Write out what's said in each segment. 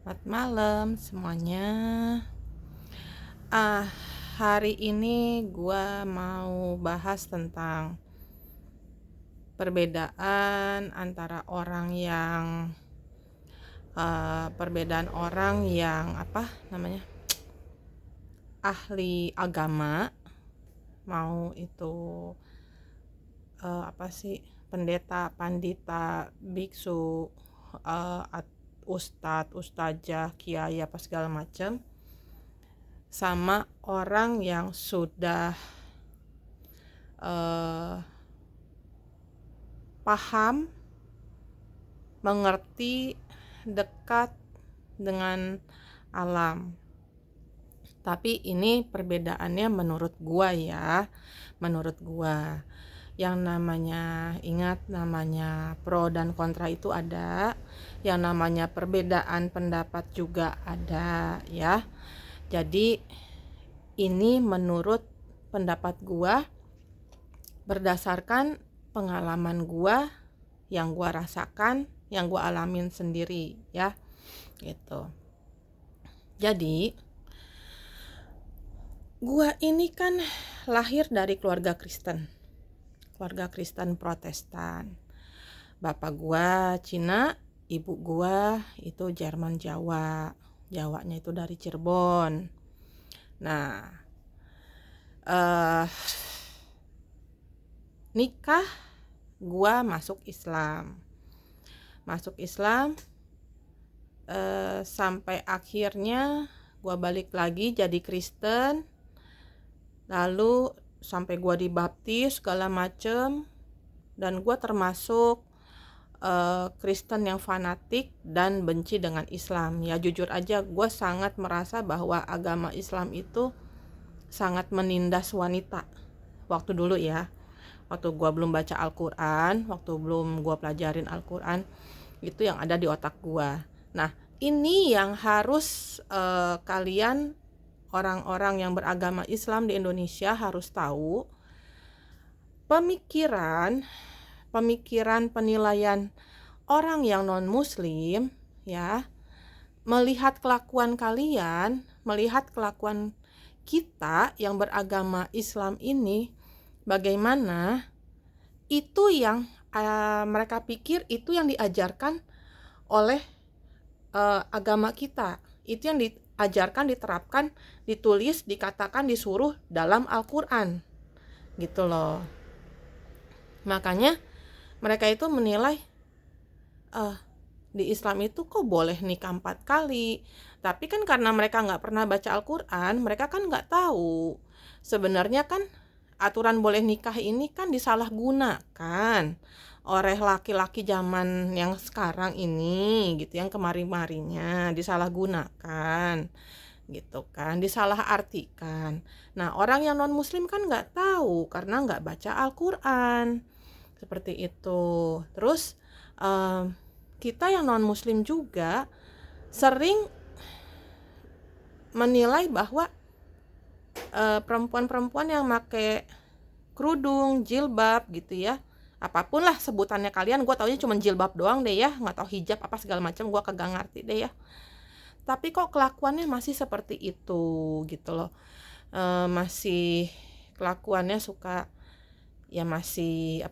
Selamat malam semuanya. Ah, Hari ini gua mau bahas tentang perbedaan antara orang yang perbedaan orang yang ahli agama, mau itu pendeta, pandita, biksu, ustadz, ustazah, kiai apa segala macam, sama orang yang sudah paham, mengerti, dekat dengan alam. Tapi ini perbedaannya menurut gua ya, menurut gua. Yang namanya pro dan kontra itu ada, yang namanya perbedaan pendapat juga ada ya. Jadi ini menurut pendapat gua berdasarkan pengalaman gua yang gua rasakan, yang gua alamin sendiri ya, gitu. Jadi gua ini kan lahir dari keluarga Kristen Protestan. Bapak gua Cina, ibu gua itu Jerman Jawa. Jawanya itu dari Cirebon. Nah, nikah gua masuk Islam. Sampai akhirnya gua balik lagi jadi Kristen. Lalu sampai gua dibaptis segala macem, dan gua termasuk Kristen yang fanatik dan benci dengan Islam. Ya jujur aja gua sangat merasa bahwa agama Islam itu sangat menindas wanita waktu dulu ya. Waktu gua belum baca Al-Quran, waktu belum gua pelajarin Al-Quran, itu yang ada di otak gua. Nah, ini yang harus kalian orang-orang yang beragama Islam di Indonesia harus tahu. Pemikiran, penilaian orang yang non-muslim ya, melihat kelakuan kalian, melihat kelakuan kita yang beragama Islam ini bagaimana, itu yang mereka pikir itu yang diajarkan oleh agama kita. Itu yang diajarkan, diterapkan, ditulis, dikatakan, disuruh dalam Al-Quran gitu loh. Makanya mereka itu menilai di Islam itu kok boleh nikah 4 kali. Tapi kan karena mereka gak pernah baca Al-Quran, mereka kan gak tahu sebenarnya kan aturan boleh nikah ini kan disalahgunakan oleh laki-laki zaman yang sekarang ini gitu, yang kemarin-marinya disalahgunakan gitu kan, disalahartikan. Nah, orang yang non muslim kan nggak tahu karena nggak baca Al-Quran seperti itu. Terus kita yang non muslim juga sering menilai bahwa perempuan-perempuan yang pakai kerudung, jilbab gitu ya, apapun lah sebutannya kalian, gue taunya cuma jilbab doang deh ya, nggak tahu hijab apa segala macam, gue kagak ngerti deh ya. Tapi kok kelakuannya masih seperti itu gitu loh. Masih kelakuannya suka ya, masih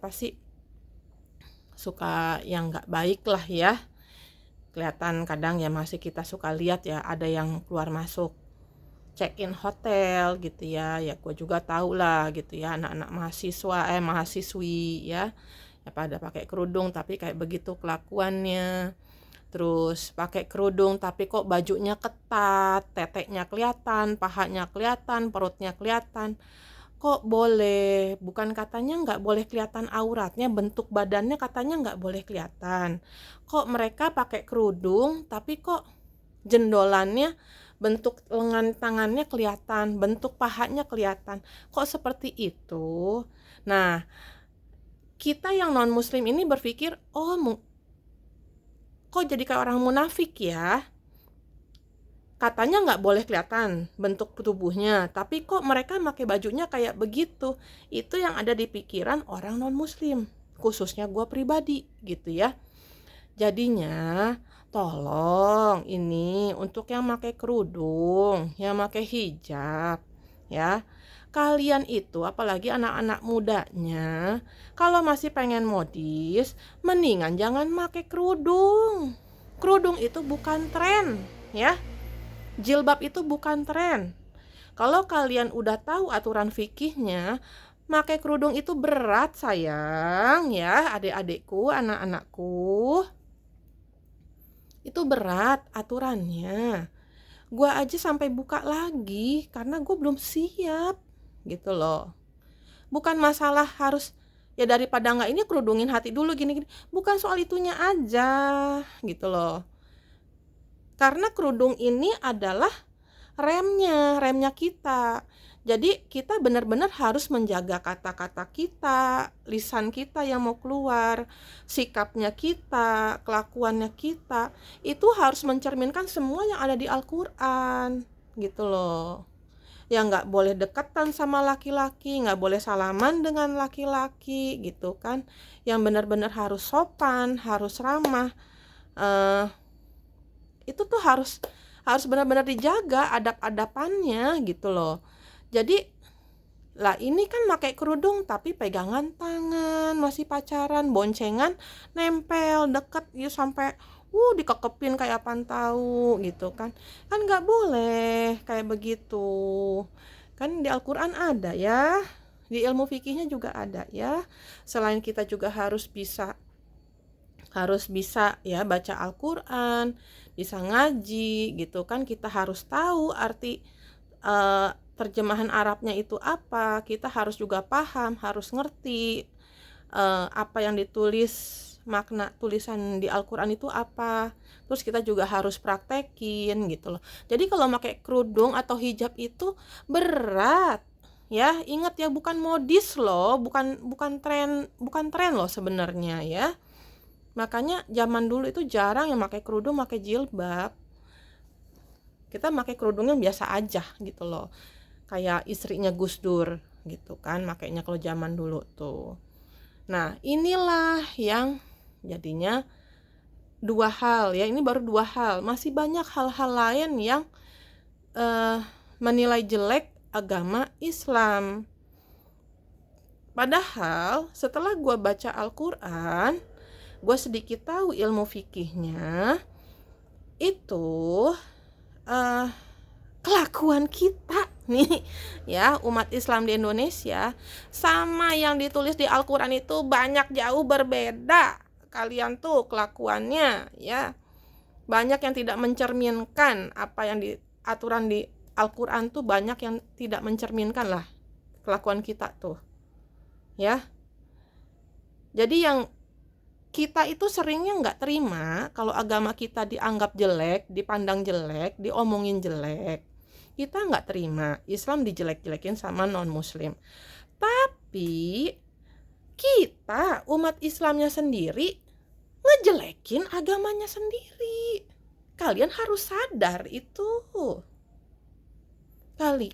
suka yang nggak baik lah ya. Kelihatan kadang ya masih kita suka lihat ya, ada yang keluar masuk check-in hotel gitu ya gue juga tahu lah gitu ya, anak-anak mahasiswi ya pada pakai kerudung tapi kayak begitu kelakuannya. Terus pakai kerudung tapi kok bajunya ketat, teteknya kelihatan, pahanya kelihatan, perutnya kelihatan. Kok boleh? Bukan katanya nggak boleh kelihatan auratnya, bentuk badannya katanya nggak boleh kelihatan. Kok mereka pakai kerudung tapi kok jendolannya, bentuk lengan tangannya kelihatan, bentuk pahanya kelihatan. Kok seperti itu? Nah, kita yang non muslim ini berpikir, kok jadi kayak orang munafik ya? Katanya nggak boleh kelihatan bentuk tubuhnya, tapi kok mereka pakai bajunya kayak begitu? Itu yang ada di pikiran orang non muslim, khususnya gue pribadi gitu ya. Jadinya Tolong ini untuk yang pakai kerudung, yang pakai hijab, ya. Kalian itu apalagi anak-anak mudanya, kalau masih pengen modis, mendingan jangan pakai kerudung. Kerudung itu bukan tren, ya. Jilbab itu bukan tren. Kalau kalian udah tahu aturan fikihnya, pakai kerudung itu berat sayang, ya adik-adikku, anak-anakku. Itu berat aturannya. Gua aja sampai buka lagi karena gue belum siap gitu loh. Bukan masalah harus ya daripada nggak ini kerudungin hati dulu gini-gini. Bukan soal itunya aja gitu loh. Karena kerudung ini adalah remnya kita. Jadi kita benar-benar harus menjaga kata-kata kita, lisan kita yang mau keluar, sikapnya kita, kelakuannya kita. Itu harus mencerminkan semua yang ada di Al-Quran gitu loh. Ya nggak boleh deketan sama laki-laki, nggak boleh salaman dengan laki-laki gitu kan. Yang benar-benar harus sopan, harus ramah. Itu tuh harus benar-benar dijaga adab-adapannya gitu loh. Jadi lah ini kan pakai kerudung tapi pegangan tangan, masih pacaran, boncengan, nempel deket ya sampai dikekepin kayak apaan tahu gitu kan. Kan nggak boleh kayak begitu. Kan di Al-Quran ada ya, di ilmu fikihnya juga ada ya. Selain kita juga harus bisa ya baca Al-Quran, bisa ngaji gitu kan. Kita harus tahu arti terjemahan Arabnya itu apa. Kita harus juga paham, harus ngerti apa yang ditulis, makna tulisan di Al-Quran itu apa. Terus kita juga harus praktekin gitu loh. Jadi kalau pakai kerudung atau hijab itu berat ya. Ingat ya, bukan modis loh, bukan tren loh sebenarnya ya. Makanya zaman dulu itu jarang yang pakai kerudung, pakai jilbab. Kita pakai kerudungnya biasa aja gitu loh. Kayak istrinya Gus Dur gitu kan, makanya kalau zaman dulu tuh. Nah, inilah yang jadinya dua hal ya. Ini baru dua hal. Masih banyak hal-hal lain yang menilai jelek agama Islam. Padahal setelah gue baca Al-Quran, gue sedikit tahu ilmu fikihnya, itu kelakuan kita nih ya, umat Islam di Indonesia sama yang ditulis di Al-Quran itu banyak jauh berbeda. Kalian tuh kelakuannya ya banyak yang tidak mencerminkan apa yang di aturan di Al-Quran tuh, banyak yang tidak mencerminkan lah kelakuan kita tuh ya. Jadi yang kita itu seringnya nggak terima kalau agama kita dianggap jelek, dipandang jelek, diomongin jelek. Kita nggak terima Islam dijelek-jelekin sama non-muslim. Tapi kita umat Islamnya sendiri ngejelekin agamanya sendiri. Kalian harus sadar itu.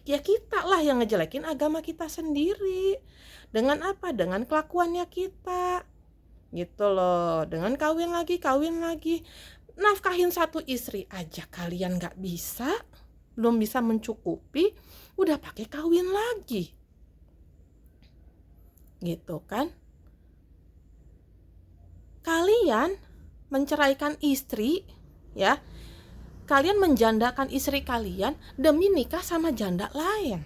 Ya kita lah yang ngejelekin agama kita sendiri. Dengan apa? Dengan kelakuannya kita gitu loh. Dengan kawin lagi, nafkahin satu istri aja kalian gak bisa, belum bisa mencukupi, udah pakai kawin lagi gitu kan. Kalian menceraikan istri ya, kalian menjandakan istri kalian demi nikah sama janda lain.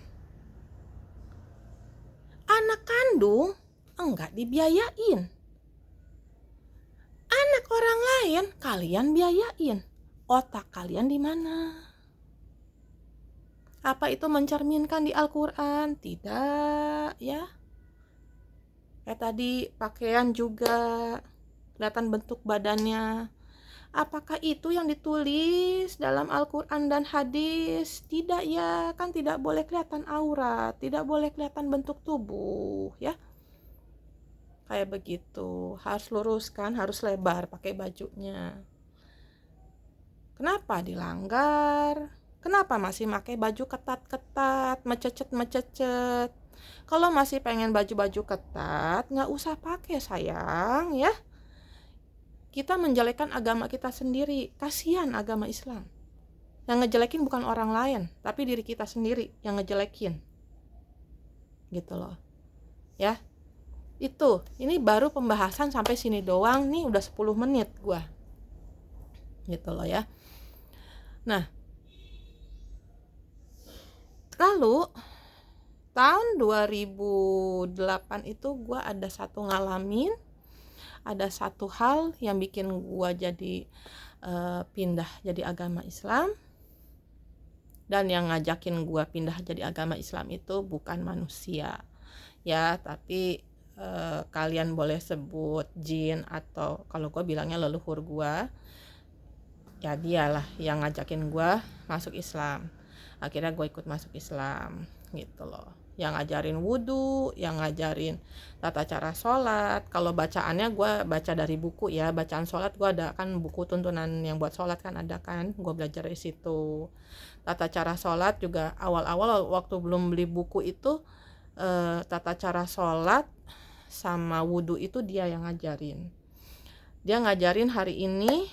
Anak kandung enggak dibiayain, anak orang lain kalian biayain. Otak kalian di mana? Apa itu mencerminkan di Al-Quran? Tidak ya. Kayak tadi pakaian juga kelihatan bentuk badannya. Apakah itu yang ditulis dalam Al-Quran dan hadis? Tidak ya, kan tidak boleh kelihatan aurat, tidak boleh kelihatan bentuk tubuh ya. Kayak begitu, harus lurus kan, harus lebar pakai bajunya. Kenapa dilanggar? Kenapa masih pakai baju ketat-ketat, mececet? Kalau masih pengen baju-baju ketat, nggak usah pakai sayang ya. kita menjelekkan agama kita sendiri. Kasihan agama Islam. Yang ngejelekin bukan orang lain, tapi diri kita sendiri yang ngejelekin. Gitu loh. Ya. Itu, ini baru pembahasan sampai sini doang nih, udah 10 menit gua. Gitu loh ya. Nah, lalu tahun 2008 itu gua ada satu hal yang bikin gua jadi pindah jadi agama Islam. Dan yang ngajakin gua pindah jadi agama Islam itu bukan manusia ya, tapi kalian boleh sebut jin, atau kalau gua bilangnya leluhur gua. Ya dialah yang ngajakin gua masuk Islam. Akhirnya gue ikut masuk Islam gitu loh. Yang ngajarin wudhu, yang ngajarin tata cara sholat. Kalau bacaannya gue baca dari buku ya. Bacaan sholat gue ada kan, buku tuntunan yang buat sholat kan ada kan, gue belajar dari situ. Tata cara sholat juga awal-awal waktu belum beli buku itu, tata cara sholat sama wudhu itu dia yang ngajarin. Dia ngajarin hari ini,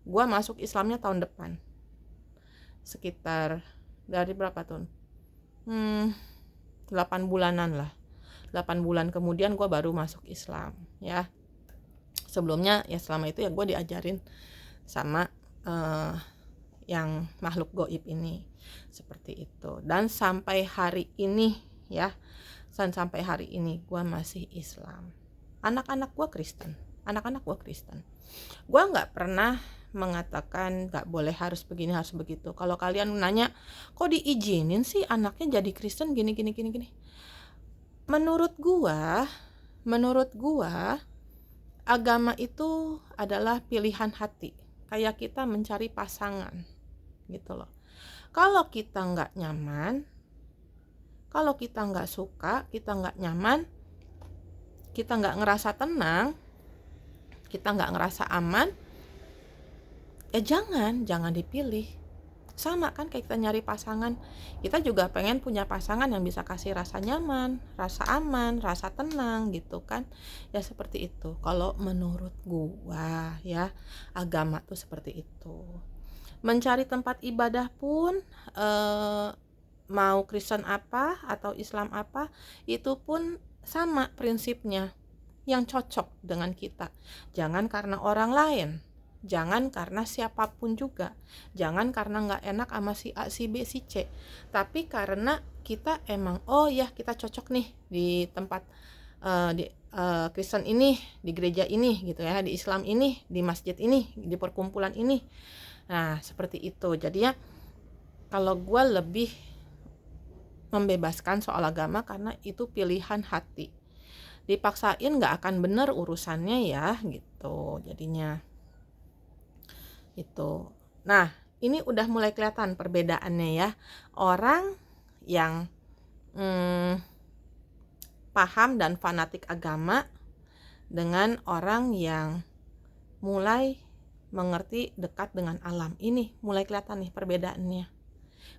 gue masuk Islamnya tahun depan. Sekitar dari berapa tahun? 8 bulanan lah. 8 bulan kemudian gue baru masuk Islam ya. Sebelumnya ya selama itu ya gue diajarin sama yang makhluk goib ini. Seperti itu. Dan sampai hari ini ya, sampai hari ini gue masih Islam. Anak-anak gue Kristen. Gue gak pernah mengatakan gak boleh harus begini harus begitu. Kalau kalian nanya kok diizinin sih anaknya jadi Kristen gini. Menurut gua agama itu adalah pilihan hati. Kayak kita mencari pasangan gitu loh. Kalau kita gak nyaman, kalau kita gak suka, kita gak nyaman, kita gak ngerasa tenang, kita gak ngerasa aman, ya jangan dipilih. Sama kan kayak kita nyari pasangan, kita juga pengen punya pasangan yang bisa kasih rasa nyaman, rasa aman, rasa tenang gitu kan. Ya seperti itu kalau menurut gua ya, agama tuh seperti itu. Mencari tempat ibadah pun mau Kristen apa atau Islam apa, itu pun sama prinsipnya, yang cocok dengan kita. Jangan karena orang lain, jangan karena siapapun juga, jangan karena gak enak sama si A, si B, si C, tapi karena kita emang kita cocok nih di tempat di Kristen ini, di gereja ini gitu ya, di Islam ini, di masjid ini, di perkumpulan ini. Nah seperti itu. Jadi ya kalau gue lebih membebaskan soal agama karena itu pilihan hati. Dipaksain gak akan bener urusannya ya gitu jadinya itu. Nah ini udah mulai kelihatan perbedaannya ya, orang yang paham dan fanatik agama dengan orang yang mulai mengerti dekat dengan alam. Ini mulai kelihatan nih perbedaannya.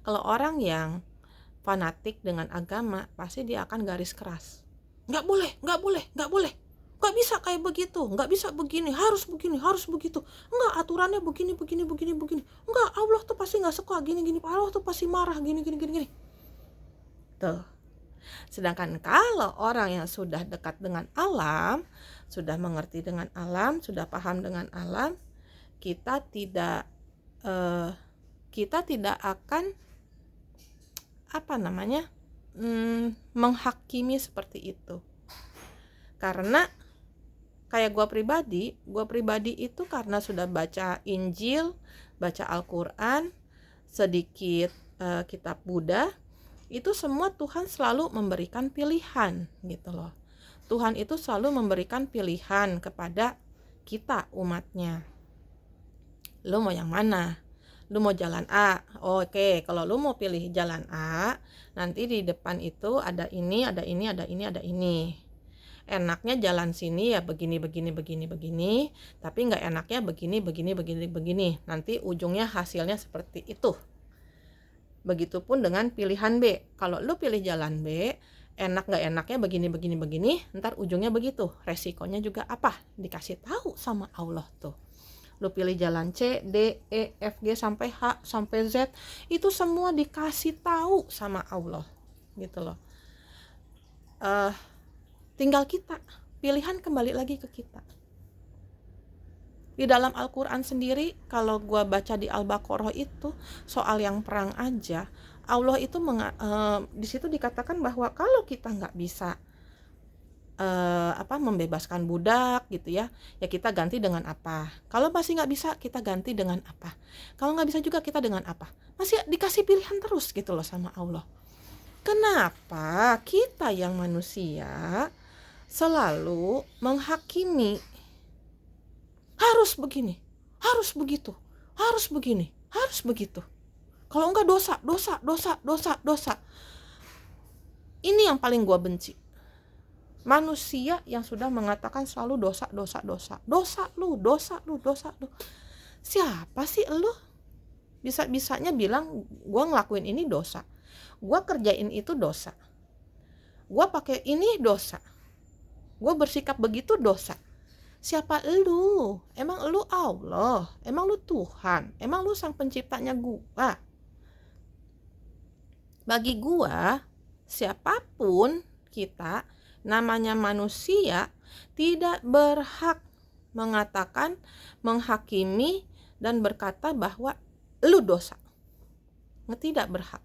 Kalau orang yang fanatik dengan agama pasti dia akan garis keras, nggak boleh, nggak bisa kayak begitu, nggak bisa begini, harus begitu, nggak aturannya begini, nggak, Allah tuh pasti nggak suka gini, Allah tuh pasti marah gini. Tuh. Sedangkan kalau orang yang sudah dekat dengan alam, sudah mengerti dengan alam, sudah paham dengan alam, kita tidak akan menghakimi seperti itu. Karena kayak gue pribadi itu karena sudah baca Injil, baca Al-Quran, sedikit kitab Buddha, itu semua Tuhan selalu memberikan pilihan gitu loh. Tuhan itu selalu memberikan pilihan kepada kita umatnya. Lu mau yang mana? Lu mau jalan A? Oke, kalau lu mau pilih jalan A, nanti di depan itu ada ini. Enaknya jalan sini ya begini, tapi nggak enaknya begini. Nanti ujungnya hasilnya seperti itu. Begitupun dengan pilihan B. Kalau lu pilih jalan B, enak gak enaknya begini, ntar ujungnya begitu, resikonya juga apa, dikasih tahu sama Allah tuh. Lu pilih jalan C, D, E, F, G sampai H sampai Z, itu semua dikasih tahu sama Allah gitu loh. Tinggal kita, pilihan kembali lagi ke kita. Di dalam Al-Quran sendiri, kalau gua baca di Al-Baqarah itu soal yang perang aja, Allah itu di situ dikatakan bahwa kalau kita nggak bisa membebaskan budak gitu ya kita ganti dengan apa. Kalau masih nggak bisa, kita ganti dengan apa. Kalau nggak bisa juga, kita dengan apa. Masih dikasih pilihan terus gitu loh sama Allah. Kenapa kita yang manusia selalu menghakimi, harus begini, harus begitu, harus begini, harus begitu. Kalau enggak dosa. Ini yang paling gua benci. Manusia yang sudah mengatakan selalu dosa. Dosa lu. Siapa sih lu? Bisa-bisanya bilang gua ngelakuin ini dosa. Gua kerjain itu dosa. Gua pakai ini dosa. Gua bersikap begitu dosa. Siapa lu? Emang lu Allah? Emang lu Tuhan? Emang lu sang penciptanya gua? Bagi gua, siapapun kita, namanya manusia, tidak berhak mengatakan, menghakimi, dan berkata bahwa lu dosa. Tidak berhak.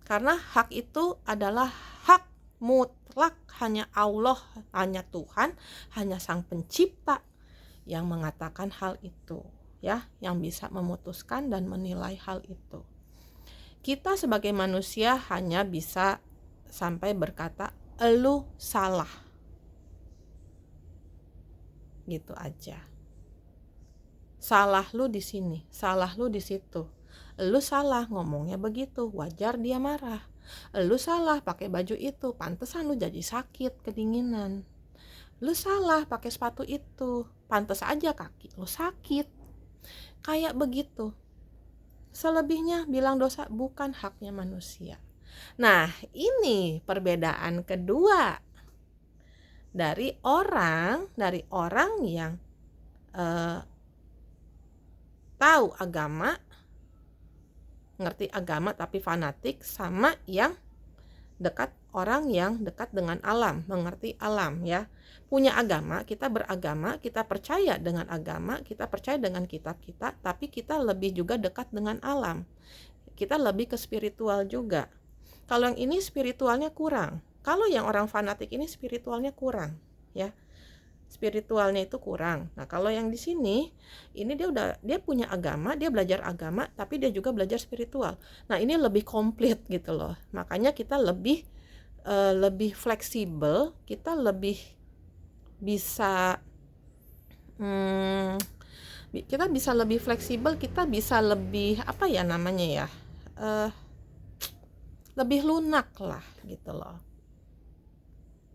Karena hak itu adalah hak mutlak, hanya Allah, hanya Tuhan, hanya sang pencipta yang mengatakan hal itu, ya, yang bisa memutuskan dan menilai hal itu. Kita sebagai manusia hanya bisa sampai berkata elu salah, gitu aja. Salah lu di sini, salah lu di situ. Elu salah ngomongnya begitu, wajar dia marah. Elu salah pakai baju itu, pantesan lu jadi sakit, kedinginan. Lu salah pakai sepatu itu, pantes aja kaki lu sakit. Kayak begitu. Selebihnya bilang dosa bukan haknya manusia. Nah, ini perbedaan kedua dari orang yang tahu agama, ngerti agama tapi fanatik, sama yang orang yang dekat dengan alam, mengerti alam, ya. Punya agama, kita beragama, kita percaya dengan agama, kita percaya dengan kitab kita, tapi kita lebih juga dekat dengan alam. Kita lebih ke spiritual juga. Kalau yang ini spiritualnya kurang. Kalau yang orang fanatik ini spiritualnya kurang, ya. Spiritualnya itu kurang. Nah, kalau yang di sini, ini dia punya agama, dia belajar agama, tapi dia juga belajar spiritual. Nah, ini lebih komplit gitu loh. Makanya kita lebih fleksibel, kita lebih bisa kita bisa lebih fleksibel, kita bisa lebih lebih lunak lah gitu loh.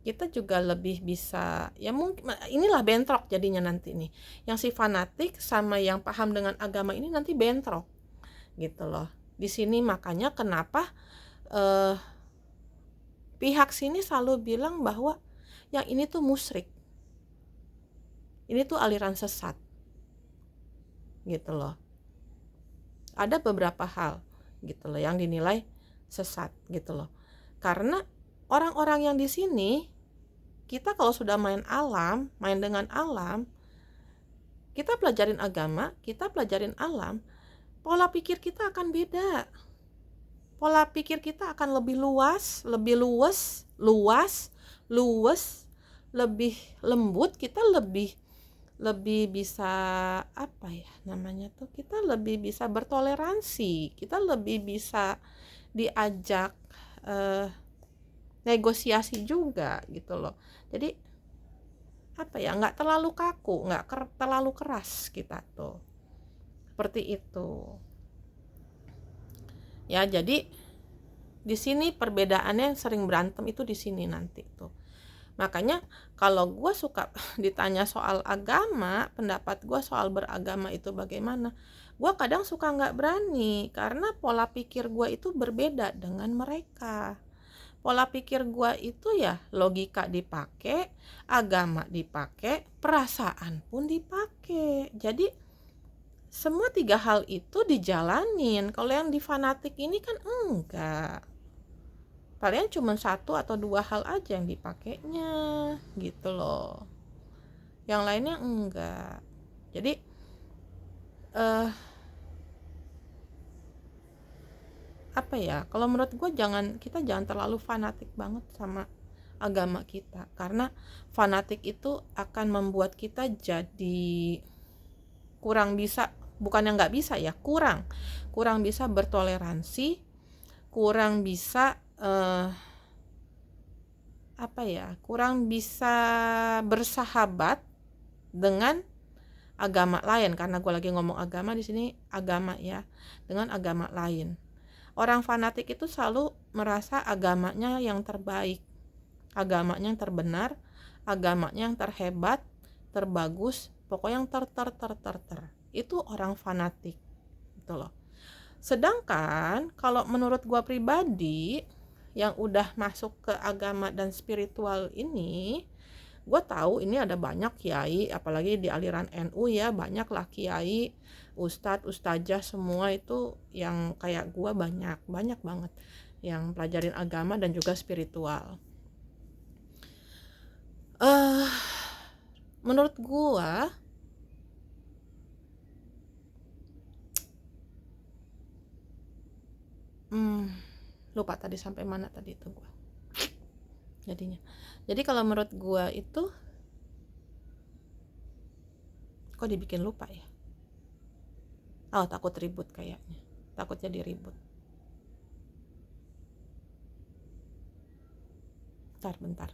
Kita juga lebih bisa, ya mungkin inilah bentrok jadinya nanti nih. Yang si fanatik sama yang paham dengan agama ini nanti bentrok gitu loh. Di sini makanya kenapa pihak sini selalu bilang bahwa yang ini tuh musyrik. Ini tuh aliran sesat. Gitu loh. Ada beberapa hal gitu loh yang dinilai sesat gitu loh. Karena orang-orang yang di sini, kita kalau sudah main dengan alam, kita pelajarin agama, kita pelajarin alam, pola pikir kita akan beda. Pola pikir kita akan lebih luas, lebih lebih lembut, kita lebih bisa kita lebih bisa bertoleransi, kita lebih bisa diajak negosiasi juga gitu loh. Jadi nggak terlalu kaku, nggak terlalu keras kita tuh, seperti itu ya. Jadi di sini perbedaannya sering berantem itu di sini nanti tuh. Makanya kalau gue suka ditanya soal agama, pendapat gue soal beragama itu bagaimana, gue kadang suka nggak berani karena pola pikir gue itu berbeda dengan mereka. Pola pikir gua itu ya logika dipakai, agama dipakai, perasaan pun dipakai. Jadi semua 3 hal itu dijalanin. Kalau yang di fanatik ini kan enggak. Paling cuma 1 atau 2 hal aja yang dipakainya gitu loh. Yang lainnya enggak. Jadi apa ya, kalau menurut gue kita jangan terlalu fanatik banget sama agama kita, karena fanatik itu akan membuat kita jadi kurang bisa, bukan yang nggak bisa ya, kurang bisa bertoleransi, kurang bisa kurang bisa bersahabat dengan agama lain, karena gue lagi ngomong agama di sini, agama ya, dengan agama lain. Orang fanatik itu selalu merasa agamanya yang terbaik, agamanya yang terbenar, agamanya yang terhebat, terbagus, pokoknya yang ter. Itu orang fanatik gitu loh. Sedangkan kalau menurut gua pribadi yang udah masuk ke agama dan spiritual ini, gue tahu ini ada banyak kiai, apalagi di aliran NU ya, banyak lah kiai, ustadz, ustazah, semua itu yang kayak gue banyak banget yang pelajarin agama dan juga spiritual. Menurut gue lupa tadi sampai mana tadi itu gue jadinya. Jadi kalau menurut gue itu kok dibikin lupa ya, takut ribut, kayaknya takut jadi ribut. Bentar